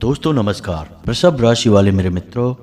दोस्तों नमस्कार। वृषभ राशि वाले मेरे मित्रों,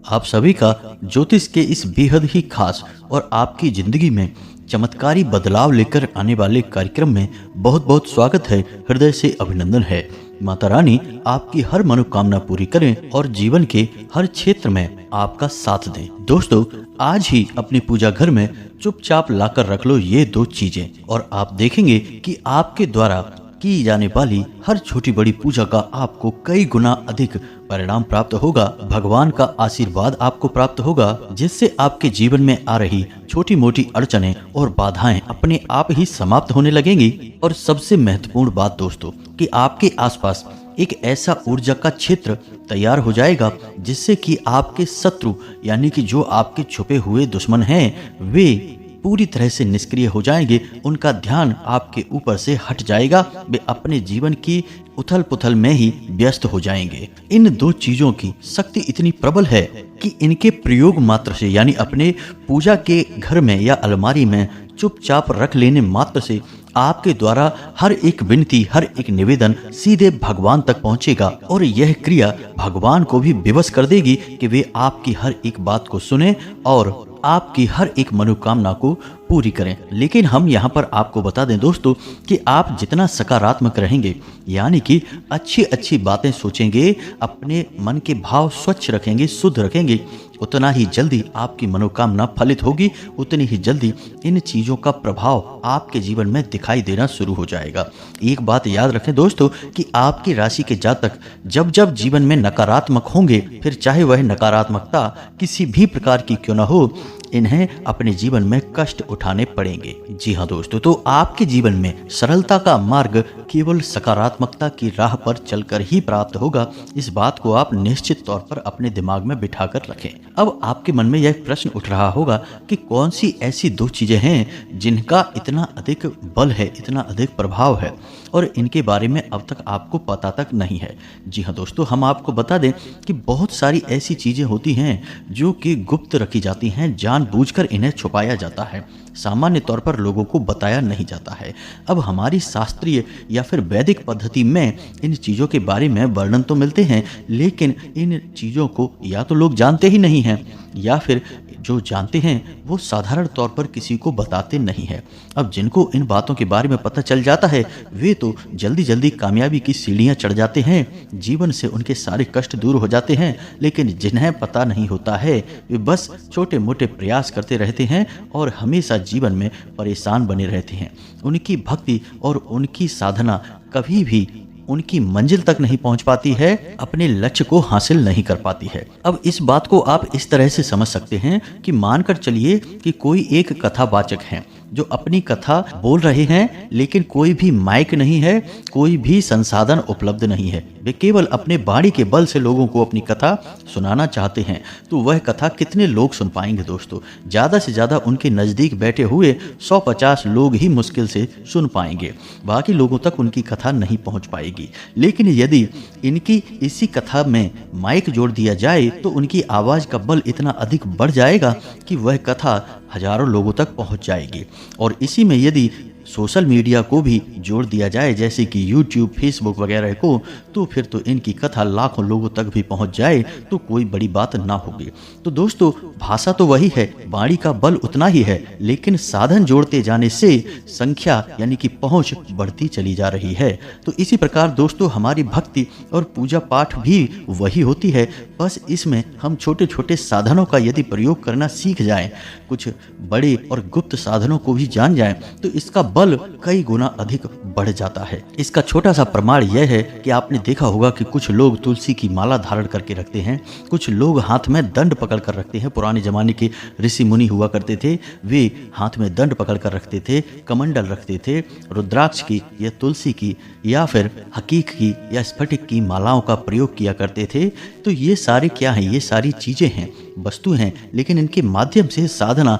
आप सभी का ज्योतिष के इस बेहद ही खास और आपकी जिंदगी में चमत्कारी बदलाव लेकर आने वाले कार्यक्रम में बहुत बहुत स्वागत है। हृदय से अभिनंदन है। माता रानी आपकी हर मनोकामना पूरी करें और जीवन के हर क्षेत्र में आपका साथ दें। दोस्तों, आज ही अपनी पूजा घर में चुपचाप लाकर रख लो ये दो चीजें और आप देखेंगे कि आपके द्वारा की जाने वाली हर छोटी बड़ी पूजा का आपको कई गुना अधिक परिणाम प्राप्त होगा। भगवान का आशीर्वाद आपको प्राप्त होगा, जिससे आपके जीवन में आ रही छोटी मोटी अड़चनें और बाधाएं अपने आप ही समाप्त होने लगेंगी। और सबसे महत्वपूर्ण बात दोस्तों, कि आपके आसपास एक ऐसा ऊर्जा का क्षेत्र तैयार हो जाएगा जिससे कि आपके शत्रु यानी कि जो आपके छुपे हुए दुश्मन हैं, वे पूरी तरह से निष्क्रिय हो जाएंगे। उनका ध्यान आपके ऊपर से हट जाएगा। वे अपने जीवन की उथल पुथल में ही व्यस्त हो जाएंगे। इन दो चीजों की शक्ति इतनी प्रबल है कि इनके प्रयोग मात्र से यानी अपने पूजा के घर में या अलमारी में चुपचाप रख लेने मात्र से आपके द्वारा हर एक विनती, हर एक निवेदन सीधे भगवान तक पहुंचेगा और यह क्रिया भगवान को भी विवश कर देगी कि वे आपकी हर एक बात को सुने और आपकी हर एक मनोकामना को पूरी करें। लेकिन हम यहाँ पर आपको बता दें दोस्तों कि आप जितना सकारात्मक रहेंगे यानी कि अच्छी अच्छी बातें सोचेंगे, अपने मन के भाव स्वच्छ रखेंगे, शुद्ध रखेंगे, उतना ही जल्दी आपकी मनोकामना फलित होगी, उतनी ही जल्दी इन चीज़ों का प्रभाव आपके जीवन में दिखाई देना शुरू हो जाएगा। एक बात याद रखें दोस्तों कि आपकी राशि के जातक जब जब जीवन में नकारात्मक होंगे, फिर चाहे वह नकारात्मकता किसी भी प्रकार की क्यों न हो, इन्हें अपने जीवन में कष्ट उठाने पड़ेंगे। जी हाँ दोस्तों, तो आपके जीवन में सरलता का मार्ग केवल सकारात्मकता की राह पर चलकर ही प्राप्त होगा। इस बात को आप निश्चित तौर पर अपने दिमाग में बिठा कर रखें। अब आपके मन में यह प्रश्न उठ रहा होगा कि कौन सी ऐसी दो चीजें हैं जिनका इतना अधिक बल है, इतना अधिक प्रभाव है और इनके बारे में अब तक आपको पता तक नहीं है। जी हाँ दोस्तों, हम आपको बता दें कि बहुत सारी ऐसी चीजें होती हैं जो कि गुप्त रखी जाती हैं, जानबूझकर इन्हें छुपाया जाता है, सामान्य तौर पर लोगों को बताया नहीं जाता है। अब हमारी शास्त्रीय या फिर वैदिक पद्धति में इन चीज़ों के बारे में वर्णन तो मिलते हैं, लेकिन इन चीज़ों को या तो लोग जानते ही नहीं हैं या फिर जो जानते हैं वो साधारण तौर पर किसी को बताते नहीं हैं। अब जिनको इन बातों के बारे में पता चल जाता है, वे तो जल्दी जल्दी कामयाबी की सीढ़ियां चढ़ जाते हैं, जीवन से उनके सारे कष्ट दूर हो जाते हैं। लेकिन जिन्हें पता नहीं होता है, वे बस छोटे मोटे प्रयास करते रहते हैं और हमेशा जीवन में परेशान बने रहते हैं। उनकी भक्ति और उनकी साधना कभी भी उनकी मंजिल तक नहीं पहुंच पाती है, अपने लक्ष्य को हासिल नहीं कर पाती है। अब इस बात को आप इस तरह से समझ सकते हैं कि मानकर चलिए कि कोई एक कथावाचक है जो अपनी कथा बोल रहे हैं, लेकिन कोई भी माइक नहीं है, कोई भी संसाधन उपलब्ध नहीं है। वे केवल अपने वाणी के बल से लोगों को अपनी कथा सुनाना चाहते हैं। तो वह कथा कितने लोग सुन पाएंगे दोस्तों? ज़्यादा से ज़्यादा उनके नज़दीक बैठे हुए 150 लोग ही मुश्किल से सुन पाएंगे, बाकी लोगों तक उनकी कथा नहीं पहुंच पाएगी। लेकिन यदि इनकी इसी कथा में माइक जोड़ दिया जाए तो उनकी आवाज़ का बल इतना अधिक बढ़ जाएगा कि वह कथा हजारों लोगों तक पहुंच जाएगी। और इसी में यदि सोशल मीडिया को भी जोड़ दिया जाए, जैसे कि यूट्यूब, फेसबुक वगैरह को, तो फिर तो इनकी कथा लाखों लोगों तक भी पहुंच जाए तो कोई बड़ी बात ना होगी। तो दोस्तों, भाषा तो वही है, वाणी का बल उतना ही है, लेकिन साधन जोड़ते जाने से संख्या यानी कि पहुंच बढ़ती चली जा रही है। तो इसी प्रकार दोस्तों, हमारी भक्ति और पूजा पाठ भी वही होती है, बस इसमें हम छोटे छोटे साधनों का यदि प्रयोग करना सीख जाएं, कुछ बड़े और गुप्त साधनों को भी जान जाएं, तो इसका बल कई गुना अधिक बढ़ जाता है। इसका छोटा सा प्रमाण यह है कि आपने देखा होगा कि कुछ लोग तुलसी की माला धारण करके रखते हैं, कुछ लोग हाथ में दंड पकड़ कर रखते हैं। पुराने जमाने के ऋषि मुनि हुआ करते थे, वे हाथ में दंड पकड़ कर रखते थे, कमंडल रखते थे, रुद्राक्ष की या तुलसी की या फिर हकीक की या स्फटिक की मालाओं का प्रयोग किया करते थे। तो ये सारे क्या हैं? ये सारी चीजें हैं, वस्तु हैं, लेकिन इनके माध्यम से साधना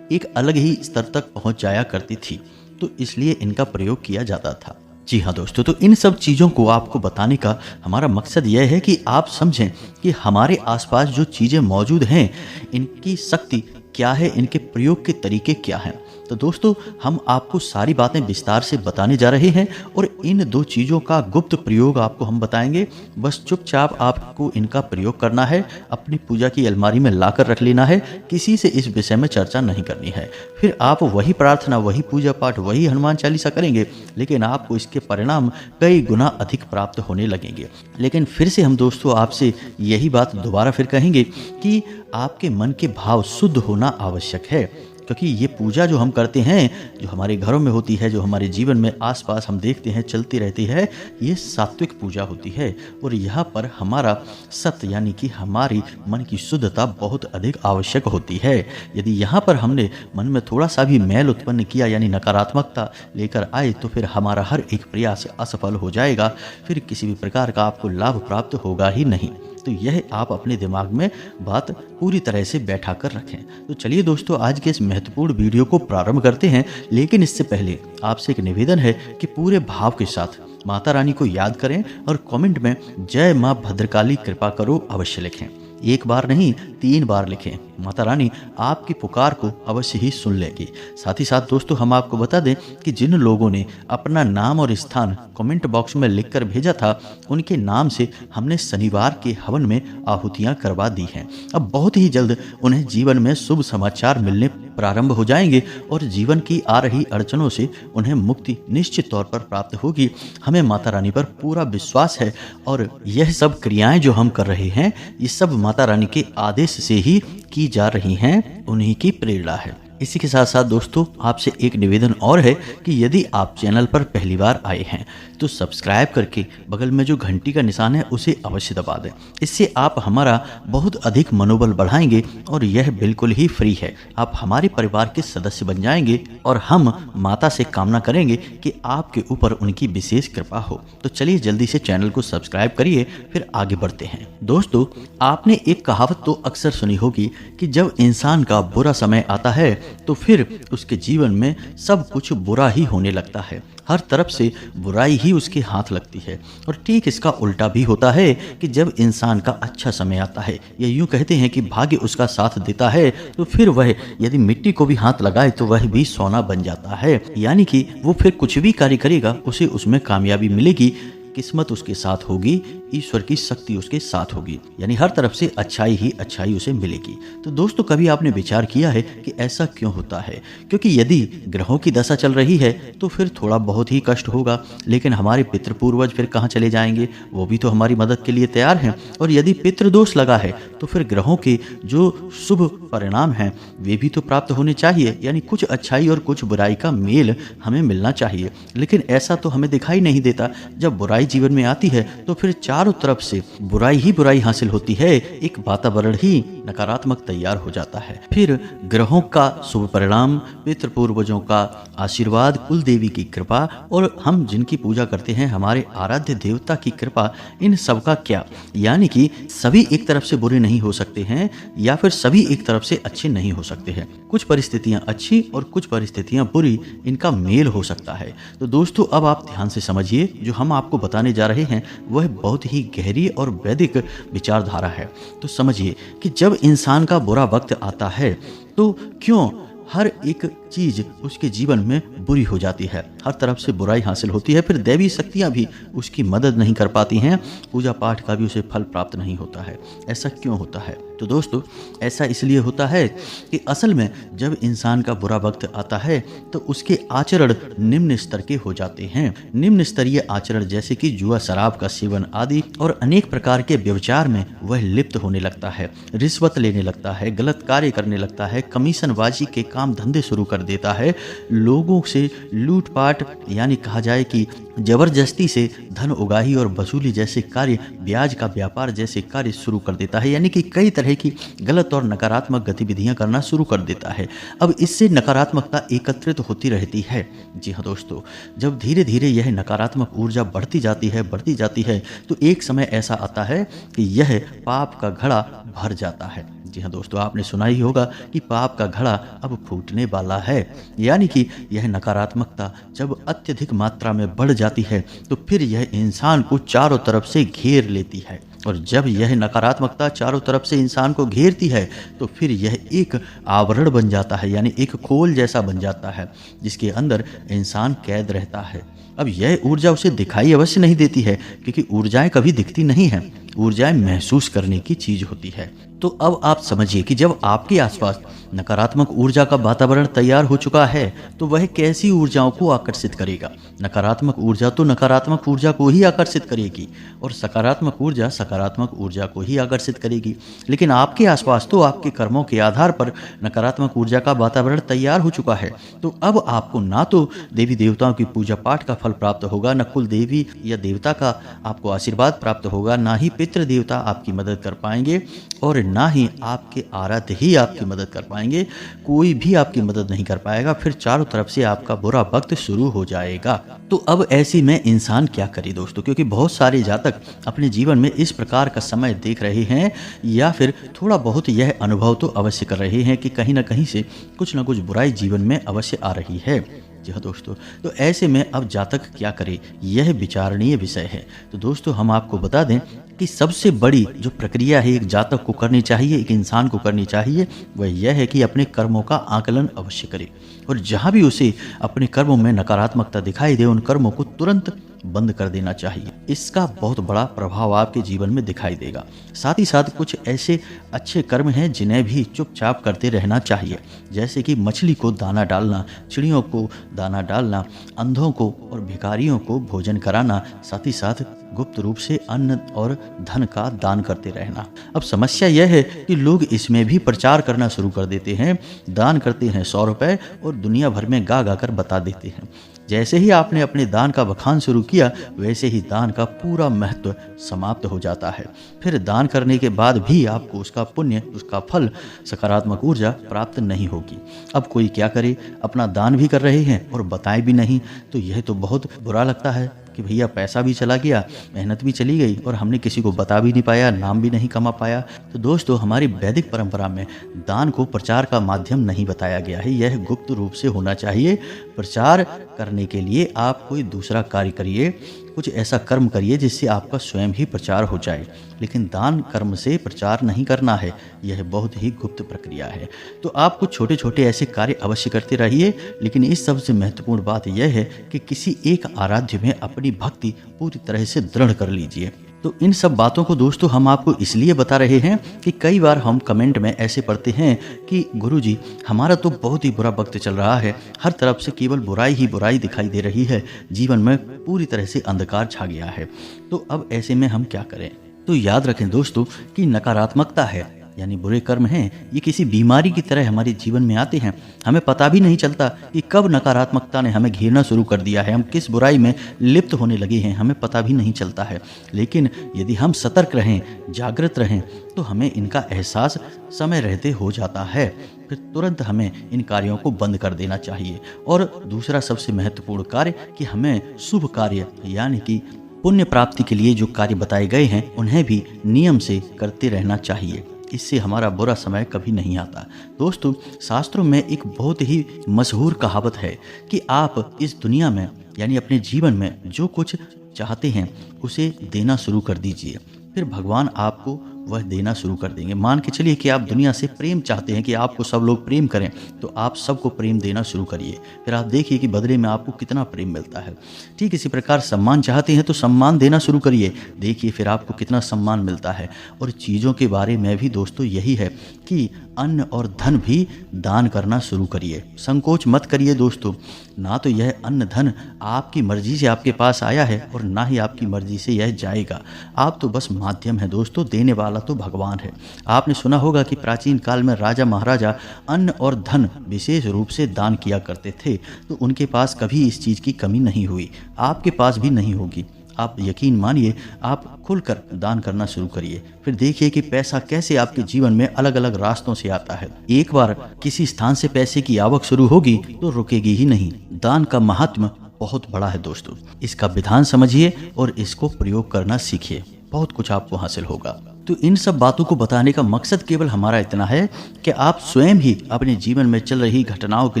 एक अलग ही स्तर तक पहुंच जाया करती थी, तो इसलिए इनका प्रयोग किया जाता था। जी हाँ दोस्तों, तो इन सब चीज़ों को आपको बताने का हमारा मकसद यह है कि आप समझें कि हमारे आसपास जो चीज़ें मौजूद हैं, इनकी शक्ति क्या है, इनके प्रयोग के तरीके क्या हैं। तो दोस्तों हम आपको सारी बातें विस्तार से बताने जा रहे हैं और इन 2 चीज़ों का गुप्त प्रयोग आपको हम बताएंगे। बस चुपचाप आपको इनका प्रयोग करना है, अपनी पूजा की अलमारी में लाकर रख लेना है, किसी से इस विषय में चर्चा नहीं करनी है। फिर आप वही प्रार्थना, वही पूजा पाठ, वही हनुमान चालीसा करेंगे, लेकिन आपको इसके परिणाम कई गुना अधिक प्राप्त होने लगेंगे। लेकिन फिर से हम दोस्तों आपसे यही बात दोबारा फिर कहेंगे कि आपके मन के भाव शुद्ध होना आवश्यक है, क्योंकि ये पूजा जो हम करते हैं, जो हमारे घरों में होती है, जो हमारे जीवन में आसपास हम देखते हैं चलती रहती है, ये सात्विक पूजा होती है और यहाँ पर हमारा सत्य यानी कि हमारी मन की शुद्धता बहुत अधिक आवश्यक होती है। यदि यहाँ पर हमने मन में थोड़ा सा भी मैल उत्पन्न किया यानी नकारात्मकता लेकर आए तो फिर हमारा हर एक प्रयास असफल हो जाएगा, फिर किसी भी प्रकार का आपको लाभ प्राप्त होगा ही नहीं। तो यह आप अपने दिमाग में बात पूरी तरह से बैठा कर रखें। तो चलिए दोस्तों आज के इस महत्वपूर्ण वीडियो को प्रारंभ करते हैं, लेकिन इससे पहले आपसे एक निवेदन है कि पूरे भाव के साथ माता रानी को याद करें और कमेंट में जय माँ भद्रकाली कृपा करो अवश्य लिखें। एक बार नहीं 3 बार लिखें। माता रानी आपकी पुकार को अवश्य ही सुन लेगी। साथ ही साथ दोस्तों हम आपको बता दें कि जिन लोगों ने अपना नाम और स्थान कमेंट बॉक्स में लिखकर भेजा था, उनके नाम से हमने शनिवार के हवन में आहुतियां करवा दी हैं। अब बहुत ही जल्द उन्हें जीवन में शुभ समाचार मिलने प्रारंभ हो जाएंगे और जीवन की आ रही अड़चनों से उन्हें मुक्ति निश्चित तौर पर प्राप्त होगी। हमें माता रानी पर पूरा विश्वास है और यह सब क्रियाएं जो हम कर रहे हैं, ये सब माता रानी के आदेश से ही की जा रही हैं, उन्हीं की प्रेरणा है। इसी के साथ साथ दोस्तों आपसे एक निवेदन और है कि यदि आप चैनल पर पहली बार आए हैं तो सब्सक्राइब करके बगल में जो घंटी का निशान है उसे अवश्य दबा दें। इससे आप हमारा बहुत अधिक मनोबल बढ़ाएंगे और यह बिल्कुल ही फ्री है। आप हमारे परिवार के सदस्य बन जाएंगे और हम माता से कामना करेंगे कि आपके ऊपर उनकी विशेष कृपा हो। तो चलिए जल्दी से चैनल को सब्सक्राइब करिए, फिर आगे बढ़ते हैं। दोस्तों आपने एक कहावत तो अक्सर सुनी होगी कि जब इंसान का बुरा समय आता है तो फिर उसके जीवन में सब कुछ बुरा ही होने लगता है, हर तरफ से बुराई ही उसके हाथ लगती है। और ठीक इसका उल्टा भी होता है कि जब इंसान का अच्छा समय आता है, या यूं कहते हैं कि भाग्य उसका साथ देता है, तो फिर वह यदि मिट्टी को भी हाथ लगाए तो वह भी सोना बन जाता है। यानी कि वो फिर कुछ भी कार्य करेगा उसे उसमें कामयाबी मिलेगी, किस्मत उसके साथ होगी, ईश्वर की शक्ति उसके साथ होगी, यानी हर तरफ से अच्छाई ही अच्छाई उसे मिलेगी। तो दोस्तों कभी आपने विचार किया है कि ऐसा क्यों होता है? क्योंकि यदि ग्रहों की दशा चल रही है तो फिर थोड़ा बहुत ही कष्ट होगा, लेकिन हमारे पितृ पूर्वज फिर कहाँ चले जाएंगे? वो भी तो हमारी मदद के लिए तैयार हैं। और यदि पितृदोष लगा है तो फिर ग्रहों के जो शुभ परिणाम हैं वे भी तो प्राप्त होने चाहिए, यानी कुछ अच्छाई और कुछ बुराई का मेल हमें मिलना चाहिए। लेकिन ऐसा तो हमें दिखाई नहीं देता। जब बुराई जीवन में आती है तो फिर चारों तरफ से बुराई ही बुराई हासिल होती है, एक वातावरण ही नकारात्मक तैयार हो जाता है। फिर ग्रहों का शुभ परिणाम, पितृ पूर्वजों का आशीर्वाद, कुल देवी की कृपा और हम जिनकी पूजा करते हैं हमारे आराध्य देवता की कृपा, इन सब का क्या? यानी कि सभी एक तरफ से बुरे नहीं हो सकते हैं या फिर सभी एक तरफ से अच्छे नहीं हो सकते हैं। कुछ परिस्थितियां अच्छी और कुछ परिस्थितियां बुरी, इनका मेल हो सकता है। तो दोस्तों अब आप ध्यान से समझिए, जो हम आपको बताने जा रहे हैं वह बहुत ही गहरी और वैदिक विचारधारा है। तो समझिए कि जब इंसान का बुरा वक्त आता है तो क्यों हर एक चीज उसके जीवन में बुरी हो जाती है, हर तरफ से बुराई हासिल होती है, फिर दैवी शक्तियां भी उसकी मदद नहीं कर पाती हैं, पूजा पाठ का भी उसे फल प्राप्त नहीं होता है। ऐसा क्यों होता है? तो दोस्तों ऐसा इसलिए होता है कि असल में जब इंसान का बुरा वक्त आता है तो उसके आचरण निम्न स्तर के हो जाते हैं। निम्न स्तरीय आचरण जैसे कि जुआ, शराब का सेवन आदि और अनेक प्रकार के व्यभिचार में वह लिप्त होने लगता है, रिश्वत लेने लगता है, गलत कार्य करने लगता है, कमीशनबाजी के काम धंधे शुरू कर देता है, लोगों से लूटपाट यानी कहा जाए कि जबरदस्ती से धन उगाही और वसूली जैसे कार्य, ब्याज का व्यापार जैसे कार्य शुरू कर देता है, यानी कि कई तरह की गलत और नकारात्मक गतिविधियां करना शुरू कर देता है। अब इससे नकारात्मकता एकत्रित होती रहती है। जी हाँ दोस्तों, जब धीरे धीरे यह नकारात्मक ऊर्जा बढ़ती जाती है तो एक समय ऐसा आता है कि यह पाप का घड़ा भर जाता है। जी हाँ दोस्तों, आपने सुना ही होगा कि पाप का घड़ा अब फूटने वाला है। यानी कि यह नकारात्मकता जब अत्यधिक मात्रा में बढ़ जाती है तो फिर यह इंसान को चारों तरफ से घेर लेती है, और जब यह नकारात्मकता चारों तरफ से इंसान को घेरती है तो फिर यह एक आवरण बन जाता है, यानी एक खोल जैसा बन जाता है जिसके अंदर इंसान कैद रहता है। अब यह ऊर्जा उसे दिखाई अवश्य नहीं देती है, क्योंकि ऊर्जाएं कभी दिखती नहीं हैं, ऊर्जाएं महसूस करने की चीज होती है। तो अब आप समझिए कि जब आपके आसपास नकारात्मक ऊर्जा का वातावरण तैयार हो चुका है तो वह कैसी ऊर्जाओं को आकर्षित करेगा। नकारात्मक ऊर्जा तो नकारात्मक ऊर्जा को ही आकर्षित करेगी और सकारात्मक ऊर्जा सकारात्मक ऊर्जा को ही आकर्षित करेगी। लेकिन आपके आसपास तो आपके कर्मों के आधार पर नकारात्मक ऊर्जा का वातावरण तैयार हो चुका है। तो अब आपको ना तो देवी देवताओं की पूजा पाठ का फल प्राप्त होगा, न कुल देवी या देवता का आपको आशीर्वाद प्राप्त होगा, ना ही पितृ देवता आपकी मदद कर पाएंगे और ना ही आपके आराध्य ही आपकी मदद कर पाएंगे। कोई भी आपकी मदद नहीं कर पाएगा। फिर चारों तरफ से आपका बुरा वक्त शुरू हो जाएगा। तो अब ऐसे में इंसान क्या करे दोस्तों, क्योंकि बहुत सारे जातक अपने जीवन में इस प्रकार का समय देख रहे हैं या फिर थोड़ा बहुत यह अनुभव तो अवश्य कर रहे हैं कि कहीं ना कहीं से कुछ ना कुछ बुराई जीवन में अवश्य आ रही है। जी हाँ दोस्तों, तो ऐसे में अब जातक क्या करे, यह विचारणीय विषय है। तो दोस्तों हम आपको बता दें कि सबसे बड़ी जो प्रक्रिया है एक जातक को करनी चाहिए, एक इंसान को करनी चाहिए, वह यह है कि अपने कर्मों का आकलन अवश्य करे और जहाँ भी उसे अपने कर्मों में नकारात्मकता दिखाई दे उन कर्मों को तुरंत बंद कर देना चाहिए। इसका बहुत बड़ा प्रभाव आपके जीवन में दिखाई देगा। साथ ही साथ कुछ ऐसे अच्छे कर्म हैं जिन्हें भी चुपचाप करते रहना चाहिए, जैसे कि मछली को दाना डालना, चिड़ियों को दाना डालना, अंधों को और भिखारियों को भोजन कराना, साथ ही साथ गुप्त रूप से अन्न और धन का दान करते रहना। अब समस्या यह है कि लोग इसमें भी प्रचार करना शुरू कर देते हैं, दान करते हैं 100 रुपए और दुनिया भर में गा गा कर बता देते हैं। जैसे ही आपने अपने दान का बखान शुरू किया वैसे ही दान का पूरा महत्व समाप्त हो जाता है। फिर दान करने के बाद भी आपको उसका पुण्य, उसका फल, सकारात्मक ऊर्जा प्राप्त नहीं होगी। अब कोई क्या करे, अपना दान भी कर रहे हैं और बताए भी नहीं, तो यह तो बहुत बुरा लगता है कि भैया पैसा भी चला गया, मेहनत भी चली गई और हमने किसी को बता भी नहीं पाया, नाम भी नहीं कमा पाया। तो दोस्तों हमारी वैदिक परंपरा में दान को प्रचार का माध्यम नहीं बताया गया है, यह गुप्त रूप से होना चाहिए। प्रचार करने के लिए आप कोई दूसरा कार्य करिए, कुछ ऐसा कर्म करिए जिससे आपका स्वयं ही प्रचार हो जाए, लेकिन दान कर्म से प्रचार नहीं करना है, यह बहुत ही गुप्त प्रक्रिया है। तो आप कुछ छोटे छोटे ऐसे कार्य अवश्य करते रहिए, लेकिन इस सबसे महत्वपूर्ण बात यह है कि किसी एक आराध्य में अपनी भक्ति पूरी तरह से दृढ़ कर लीजिए। तो इन सब बातों को दोस्तों हम आपको इसलिए बता रहे हैं कि कई बार हम कमेंट में ऐसे पढ़ते हैं कि गुरुजी हमारा तो बहुत ही बुरा वक्त चल रहा है, हर तरफ से केवल बुराई ही बुराई दिखाई दे रही है, जीवन में पूरी तरह से अंधकार छा गया है। तो अब ऐसे में हम क्या करें? तो याद रखें दोस्तों कि नकारात्मकता है यानी बुरे कर्म हैं, ये किसी बीमारी की तरह हमारे जीवन में आते हैं। हमें पता भी नहीं चलता कि कब नकारात्मकता ने हमें घेरना शुरू कर दिया है, हम किस बुराई में लिप्त होने लगे हैं, हमें पता भी नहीं चलता है। लेकिन यदि हम सतर्क रहें, जागृत रहें, तो हमें इनका एहसास समय रहते हो जाता है। फिर तुरंत हमें इन कार्यों को बंद कर देना चाहिए। और दूसरा सबसे महत्वपूर्ण कार्य कि हमें शुभ कार्य यानी कि पुण्य प्राप्ति के लिए जो कार्य बताए गए हैं उन्हें भी नियम से करते रहना चाहिए। इससे हमारा बुरा समय कभी नहीं आता। दोस्तों शास्त्रों में एक बहुत ही मशहूर कहावत है कि आप इस दुनिया में यानी अपने जीवन में जो कुछ चाहते हैं उसे देना शुरू कर दीजिए, फिर भगवान आपको वह देना शुरू कर देंगे। मान के चलिए कि आप दुनिया से प्रेम चाहते हैं कि आपको सब लोग प्रेम करें, तो आप सबको प्रेम देना शुरू करिए, फिर आप देखिए कि बदले में आपको कितना प्रेम मिलता है। ठीक इसी प्रकार सम्मान चाहते हैं तो सम्मान देना शुरू करिए, देखिए फिर आपको कितना सम्मान मिलता है। और चीज़ों के बारे में भी दोस्तों यही है कि अन्न और धन भी दान करना शुरू करिए, संकोच मत करिए दोस्तों। ना तो यह अन्न धन आपकी मर्जी से आपके पास आया है और ना ही आपकी मर्जी से यह जाएगा, आप तो बस माध्यम है दोस्तों, देने वाला तो भगवान है। आपने सुना होगा कि प्राचीन काल में राजा महाराजा अन्न और धन विशेष रूप से दान किया करते थे, तो उनके पास कभी इस चीज़ की कमी नहीं हुई, आपके पास भी नहीं होगी। आप यकीन मानिए, आप खुलकर दान करना शुरू करिए, फिर देखिए कि पैसा कैसे आपके जीवन में अलग अलग रास्तों से आता है। एक बार किसी स्थान से पैसे की आवक शुरू होगी तो रुकेगी ही नहीं। दान का महात्म बहुत बड़ा है दोस्तों, इसका विधान समझिए और इसको प्रयोग करना सीखिए, बहुत कुछ आपको हासिल होगा। तो इन सब बातों को बताने का मकसद केवल हमारा इतना है कि आप स्वयं ही अपने जीवन में चल रही घटनाओं के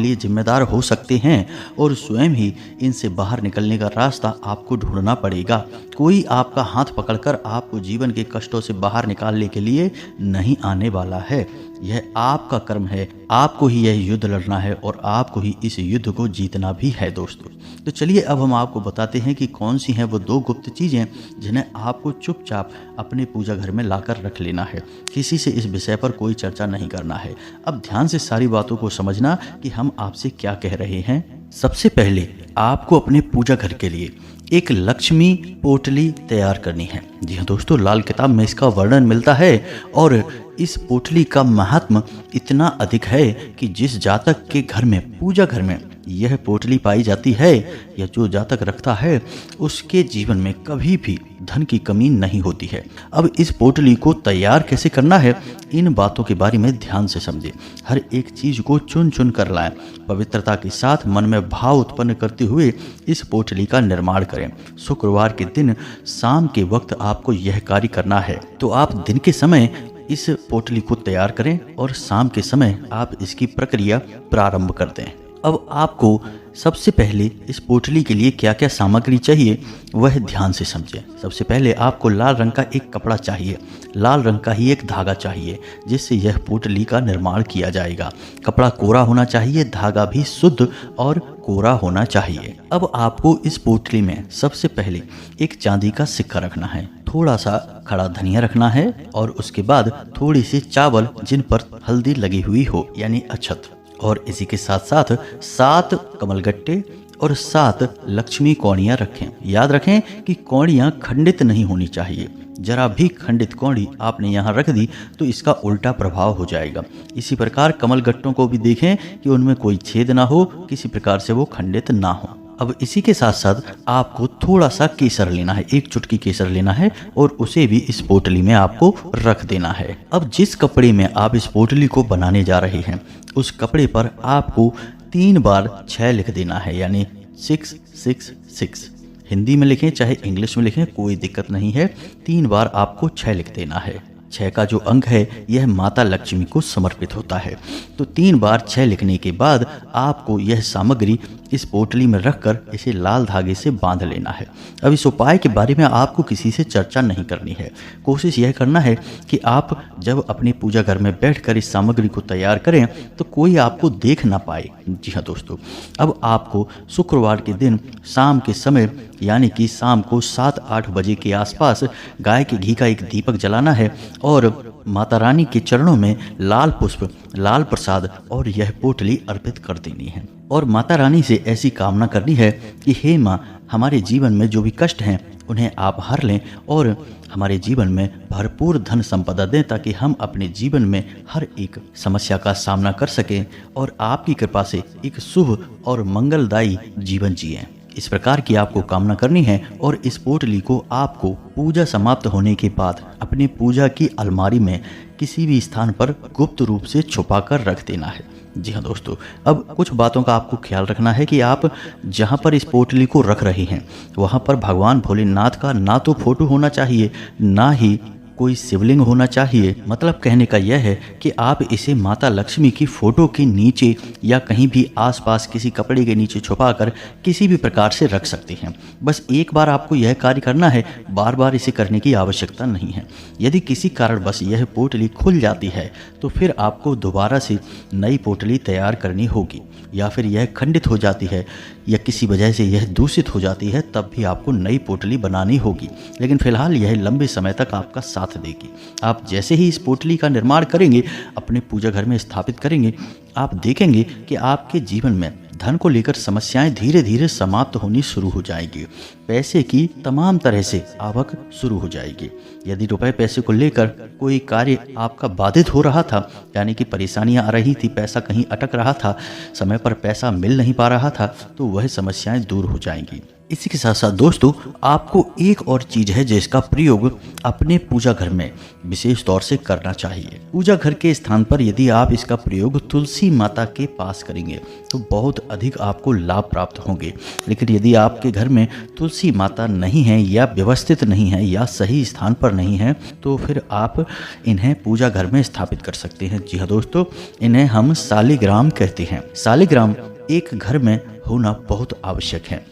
लिए जिम्मेदार हो सकते हैं और स्वयं ही इनसे बाहर निकलने का रास्ता आपको ढूंढना पड़ेगा। कोई आपका हाथ पकड़कर आपको जीवन के कष्टों से बाहर निकालने के लिए नहीं आने वाला है। यह आपका कर्म है, आपको ही यह युद्ध लड़ना है और आपको ही इस युद्ध को जीतना भी है दोस्तों। तो चलिए अब हम आपको बताते हैं कि कौन सी हैं वो 2 गुप्त चीज़ें जिन्हें आपको चुपचाप अपने पूजा घर में लाकर रख लेना है। किसी से इस विषय पर कोई चर्चा नहीं करना है। अब ध्यान से सारी बातों को समझना कि हम आपसे क्या कह रहे हैं। सबसे पहले आपको अपने पूजा घर के लिए एक लक्ष्मी पोटली तैयार करनी है। जी हाँ दोस्तों, लाल किताब में इसका वर्णन मिलता है और इस पोटली का महात्म इतना अधिक है कि जिस जातक के घर में पूजा घर में यह पोटली पाई जाती है या जो जातक रखता है उसके जीवन में कभी भी धन की कमी नहीं होती है। अब इस पोटली को तैयार कैसे करना है, इन बातों के बारे में ध्यान से समझें। हर एक चीज को चुन चुन कर लाएं। पवित्रता के साथ मन में भाव उत्पन्न करते हुए इस पोटली का निर्माण करें। शुक्रवार के दिन शाम के वक्त आपको यह कार्य करना है। तो आप दिन के समय इस पोटली को तैयार करें और शाम के समय आप इसकी प्रक्रिया प्रारंभ कर दें। अब आपको सबसे पहले इस पोटली के लिए क्या क्या सामग्री चाहिए वह ध्यान से समझें। सबसे पहले आपको लाल रंग का एक कपड़ा चाहिए, लाल रंग का ही एक धागा चाहिए जिससे यह पोटली का निर्माण किया जाएगा। कपड़ा कोरा होना चाहिए, धागा भी शुद्ध और कोरा होना चाहिए। अब आपको इस पोटली में सबसे पहले एक चांदी का सिक्का रखना है, थोड़ा सा खड़ा धनिया रखना है और उसके बाद थोड़ी सी चावल जिन पर हल्दी लगी हुई हो यानी अक्षत, और इसी के साथ साथ 7 कमलगट्टे और 7 लक्ष्मी कौड़ियाँ रखें। याद रखें कि कौड़ियाँ खंडित नहीं होनी चाहिए। जरा भी खंडित कौड़ी आपने यहाँ रख दी तो इसका उल्टा प्रभाव हो जाएगा। इसी प्रकार कमलगट्टों को भी देखें कि उनमें कोई छेद ना हो, किसी प्रकार से वो खंडित ना हो। अब इसी के साथ साथ आपको थोड़ा सा केसर लेना है, 1 चुटकी केसर लेना है और उसे भी इस पोटली में आपको रख देना है। अब जिस कपड़े में आप इस पोटली को बनाने जा रहे हैं उस कपड़े पर आपको 3 बार 6 लिख देना है, यानी 666। हिंदी में लिखें चाहे इंग्लिश में लिखें कोई दिक्कत नहीं है, 3 बार आपको 6 लिख देना है। 6 का जो अंक है यह माता लक्ष्मी को समर्पित होता है। तो 3 बार 6 लिखने के बाद आपको यह सामग्री इस पोटली में रखकर इसे लाल धागे से बांध लेना है। अब इस उपाय के बारे में आपको किसी से चर्चा नहीं करनी है। कोशिश यह करना है कि आप जब अपने पूजा घर में बैठकर इस सामग्री को तैयार करें तो कोई आपको देख ना पाए। जी हाँ दोस्तों, अब आपको शुक्रवार के दिन शाम के समय यानी कि शाम को 7-8 बजे के आसपास गाय के घी का एक दीपक जलाना है और माता रानी के चरणों में लाल पुष्प, लाल प्रसाद और यह पोटली अर्पित कर देनी है। और माता रानी से ऐसी कामना करनी है कि हे माँ, हमारे जीवन में जो भी कष्ट हैं उन्हें आप हर लें और हमारे जीवन में भरपूर धन संपदा दें ताकि हम अपने जीवन में हर एक समस्या का सामना कर सकें और आपकी कृपा से एक शुभ और मंगलदायी जीवन जिएं। इस प्रकार की आपको कामना करनी है और इस पोटली को आपको पूजा समाप्त होने के बाद अपनी पूजा की अलमारी में किसी भी स्थान पर गुप्त रूप से छुपा कर रख देना है। जी हाँ दोस्तों, अब कुछ बातों का आपको ख्याल रखना है कि आप जहाँ पर इस पोटली को रख रहे हैं वहाँ पर भगवान भोलेनाथ का ना तो फोटो होना चाहिए ना ही कोई शिवलिंग होना चाहिए। मतलब कहने का यह है कि आप इसे माता लक्ष्मी की फोटो के नीचे या कहीं भी आसपास किसी कपड़े के नीचे छुपाकर किसी भी प्रकार से रख सकते हैं। बस एक बार आपको यह कार्य करना है, बार बार इसे करने की आवश्यकता नहीं है। यदि किसी कारणवश यह पोटली खुल जाती है तो फिर आपको दोबारा से नई पोटली तैयार करनी होगी, या फिर यह खंडित हो जाती है या किसी वजह से यह दूषित हो जाती है तब भी आपको नई पोटली बनानी होगी। लेकिन फिलहाल यह लंबे समय तक आपका साथ देगी। आप जैसे ही इस पोटली का निर्माण करेंगे, अपने पूजा घर में स्थापित करेंगे, आप देखेंगे कि आपके जीवन में धन को लेकर समस्याएं धीरे धीरे समाप्त होनी शुरू हो जाएगी। पैसे की तमाम तरह से आवक शुरू हो जाएगी। यदि रुपए पैसे को लेकर कोई कार्य आपका बाधित हो रहा था, यानी कि परेशानियां आ रही थी, पैसा कहीं अटक रहा था, समय पर पैसा मिल नहीं पा रहा था, तो वह समस्याएं दूर हो जाएंगी। इसी के साथ साथ दोस्तों, आपको एक और चीज है जिसका प्रयोग अपने पूजा घर में विशेष तौर से करना चाहिए। पूजा घर के स्थान पर यदि आप इसका प्रयोग तुलसी माता के पास करेंगे तो बहुत अधिक आपको लाभ प्राप्त होंगे। लेकिन यदि आपके घर में तुलसी माता नहीं है या व्यवस्थित नहीं है या सही स्थान पर नहीं है तो फिर आप इन्हें पूजा घर में स्थापित कर सकते हैं। जी हाँ दोस्तों, इन्हें हम शालिग्राम कहते हैं। शालिग्राम एक घर में होना बहुत आवश्यक है।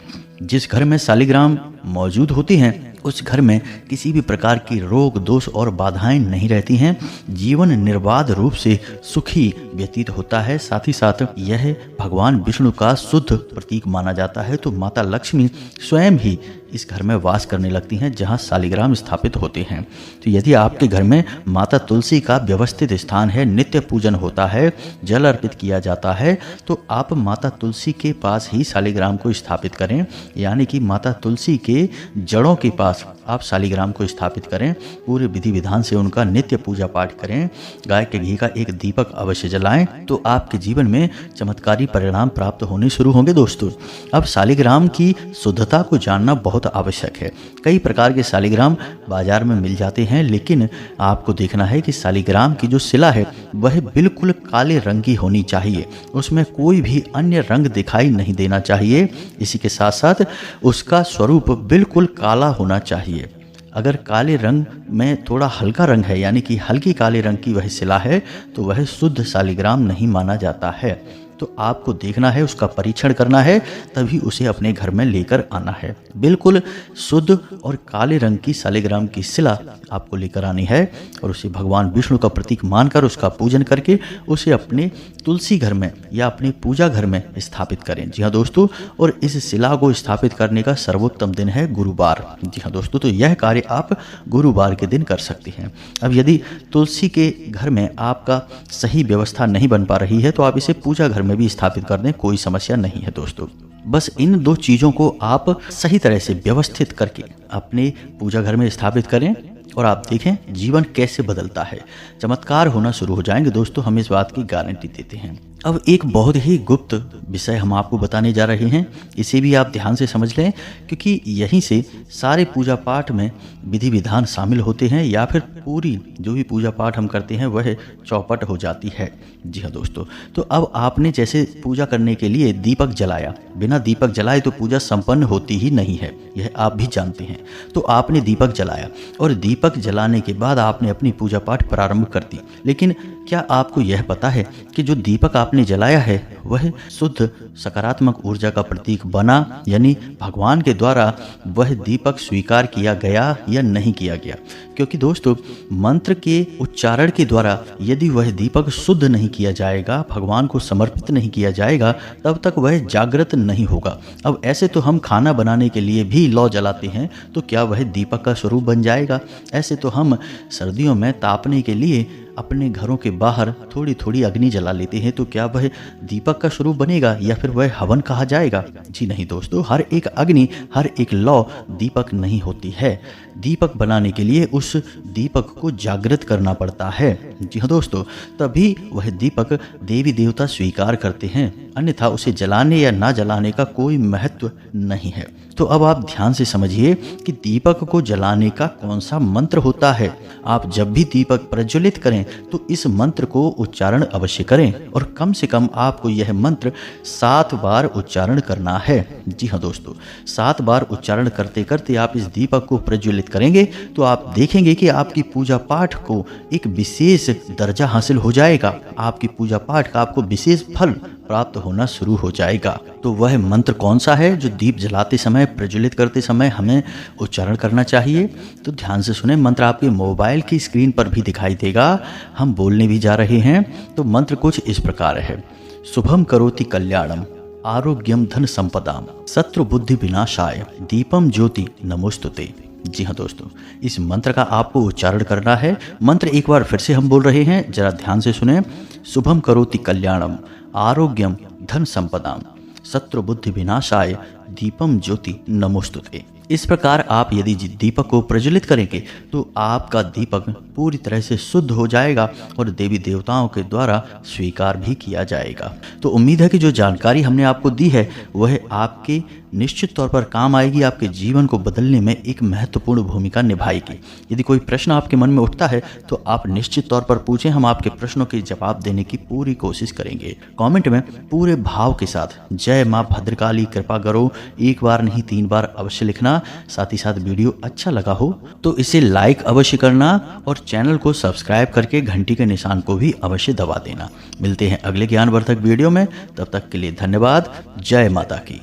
जिस घर में शालिग्राम मौजूद होती हैं उस घर में किसी भी प्रकार की रोग दोष और बाधाएं नहीं रहती हैं। जीवन निर्बाध रूप से सुखी व्यतीत होता है। साथ ही साथ यह भगवान विष्णु का शुद्ध प्रतीक माना जाता है। तो माता लक्ष्मी स्वयं ही इस घर में वास करने लगती हैं जहां शालिग्राम स्थापित होते हैं। तो यदि आपके घर में माता तुलसी का व्यवस्थित स्थान है, नित्य पूजन होता है, जल अर्पित किया जाता है, तो आप माता तुलसी के पास ही शालिग्राम को स्थापित करें। यानी कि माता तुलसी के जड़ों के पास आप शालिग्राम को स्थापित करें। पूरे विधि विधान से उनका नित्य पूजा पाठ करें। गाय के घी का एक दीपक अवश्य जलाएं तो आपके जीवन में चमत्कारी परिणाम प्राप्त होने शुरू होंगे। दोस्तों, अब शालिग्राम की शुद्धता को जानना बहुत आवश्यक है। कई प्रकार के शालिग्राम बाजार में मिल जाते हैं, लेकिन आपको देखना है कि शालिग्राम की जो शिला है वह बिल्कुल काले रंग की होनी चाहिए। उसमें कोई भी अन्य रंग दिखाई नहीं देना चाहिए। इसी के साथ साथ उसका स्वरूप बिल्कुल काला होना चाहिए। अगर काले रंग में थोड़ा हल्का रंग है, यानी कि हल्की काले रंग की वह शिला है, तो वह शुद्ध शालिग्राम नहीं माना जाता है। तो आपको देखना है, उसका परीक्षण करना है, तभी उसे अपने घर में लेकर आना है। बिल्कुल शुद्ध और काले रंग की शालिग्राम की शिला आपको लेकर आनी है और उसे भगवान विष्णु का प्रतीक मानकर उसका पूजन करके उसे अपने तुलसी घर में या अपने पूजा घर में स्थापित करें। जी हाँ दोस्तों, और इस शिला को स्थापित करने का सर्वोत्तम दिन है गुरुवार। जी हाँ दोस्तों, तो यह कार्य आप गुरुवार के दिन कर सकते हैं। अब यदि तुलसी के घर में आपका सही व्यवस्था नहीं बन पा रही है तो आप इसे पूजा घर में भी स्थापित कर दें, कोई समस्या नहीं है दोस्तों। बस इन दो चीजों को आप सही तरह से व्यवस्थित करके अपने पूजा घर में स्थापित करें और आप देखें जीवन कैसे बदलता है, चमत्कार होना शुरू हो जाएंगे। दोस्तों, हम इस बात की गारंटी देते हैं। अब एक बहुत ही गुप्त विषय हम आपको बताने जा रहे हैं, इसे भी आप ध्यान से समझ लें, क्योंकि यहीं से सारे पूजा पाठ में विधि विधान शामिल होते हैं या फिर पूरी जो भी पूजा पाठ हम करते हैं वह चौपट हो जाती है। जी हाँ दोस्तों, तो अब आपने जैसे पूजा करने के लिए दीपक जलाया, बिना दीपक जलाए तो पूजा संपन्न होती ही नहीं है, यह आप भी जानते हैं। तो आपने दीपक जलाया और दीपक जलाने के बाद आपने अपनी पूजा पाठ प्रारंभ कर दी। लेकिन क्या आपको यह पता है कि जो दीपक आपने जलाया है वह शुद्ध सकारात्मक ऊर्जा का प्रतीक बना, यानी भगवान के द्वारा वह दीपक स्वीकार किया गया या नहीं किया गया? क्योंकि दोस्तों, मंत्र के उच्चारण के द्वारा यदि वह दीपक शुद्ध नहीं किया जाएगा, भगवान को समर्पित नहीं किया जाएगा, तब तक वह जागृत नहीं होगा। अब ऐसे तो हम खाना बनाने के लिए भी लौ जलाते हैं, तो क्या वह दीपक का स्वरूप बन जाएगा? ऐसे तो हम सर्दियों में तापने के लिए अपने घरों के बाहर थोड़ी थोड़ी अग्नि जला लेते हैं, तो क्या वह दीपक का स्वरूप बनेगा या फिर वह हवन कहा जाएगा? जी नहीं दोस्तों, हर एक अग्नि, हर एक लौ दीपक नहीं होती है। दीपक बनाने के लिए उस दीपक को जागृत करना पड़ता है। जी हाँ दोस्तों, तभी वह दीपक देवी देवता स्वीकार करते हैं, अन्यथा उसे जलाने या ना जलाने का कोई महत्व नहीं है। तो अब आप ध्यान से समझिए कि दीपक को जलाने का कौन सा मंत्र होता है। आप जब भी दीपक प्रज्वलित करें तो इस मंत्र को उच्चारण अवश्य करें और कम से कम आपको यह मंत्र 7 बार उच्चारण करना है। जी हाँ दोस्तों, 7 बार उच्चारण करते करते आप इस दीपक को प्रज्वलित करेंगे तो आप देखेंगे कि आपकी पूजा पाठ को एक विशेष दर्जा हासिल हो जाएगा। आपकी पूजा पाठ का आपको विशेष फल प्राप्त होना शुरू हो जाएगा। तो वह मंत्र कौन सा है जो दीप जलाते समय, प्रज्वलित करते समय हमें उच्चारण करना चाहिए? तो ध्यान से सुने, मंत्र आपके मोबाइल की स्क्रीन पर भी दिखाई देगा, हम बोलने भी जा रहे हैं। तो मंत्र कुछ इस प्रकार है: शुभम करोति कल्याणम, आरोग्यम धन संपदाम, शत्रु बुद्धि विनाशाय, दीपम ज्योति नमोस्तुते। जी हाँ दोस्तों, इस मंत्र का आपको उच्चारण करना है। मंत्र एक बार फिर से हम बोल रहे हैं, जरा ध्यान से सुने। शुभम करोति कल्याणम, आरोग्यम धन संपदाम, शत्रु बुद्धि विनाशाय, दीपम ज्योति नमोस्तुते। इस प्रकार आप यदि दीपक को प्रज्वलित करेंगे तो आपका दीपक पूरी तरह से शुद्ध हो जाएगा और देवी देवताओं के द्वारा स्वीकार भी किया जाएगा। तो उम्मीद है कि जो जानकारी हमने आपको दी है वह आपके निश्चित तौर पर काम आएगी, आपके जीवन को बदलने में एक महत्वपूर्ण भूमिका निभाएगी। यदि कोई प्रश्न आपके मन में उठता है तो आप निश्चित तौर पर पूछें, हम आपके प्रश्नों के जवाब देने की पूरी कोशिश करेंगे। कमेंट में पूरे भाव के साथ जय मां भद्रकाली कृपा करो एक बार नहीं 3 बार अवश्य लिखना। साथ ही साथ वीडियो अच्छा लगा हो तो इसे लाइक अवश्य करना और चैनल को सब्सक्राइब करके घंटी के निशान को भी अवश्य दबा देना। मिलते हैं अगले ज्ञानवर्धक वीडियो में, तब तक के लिए धन्यवाद। जय माता की।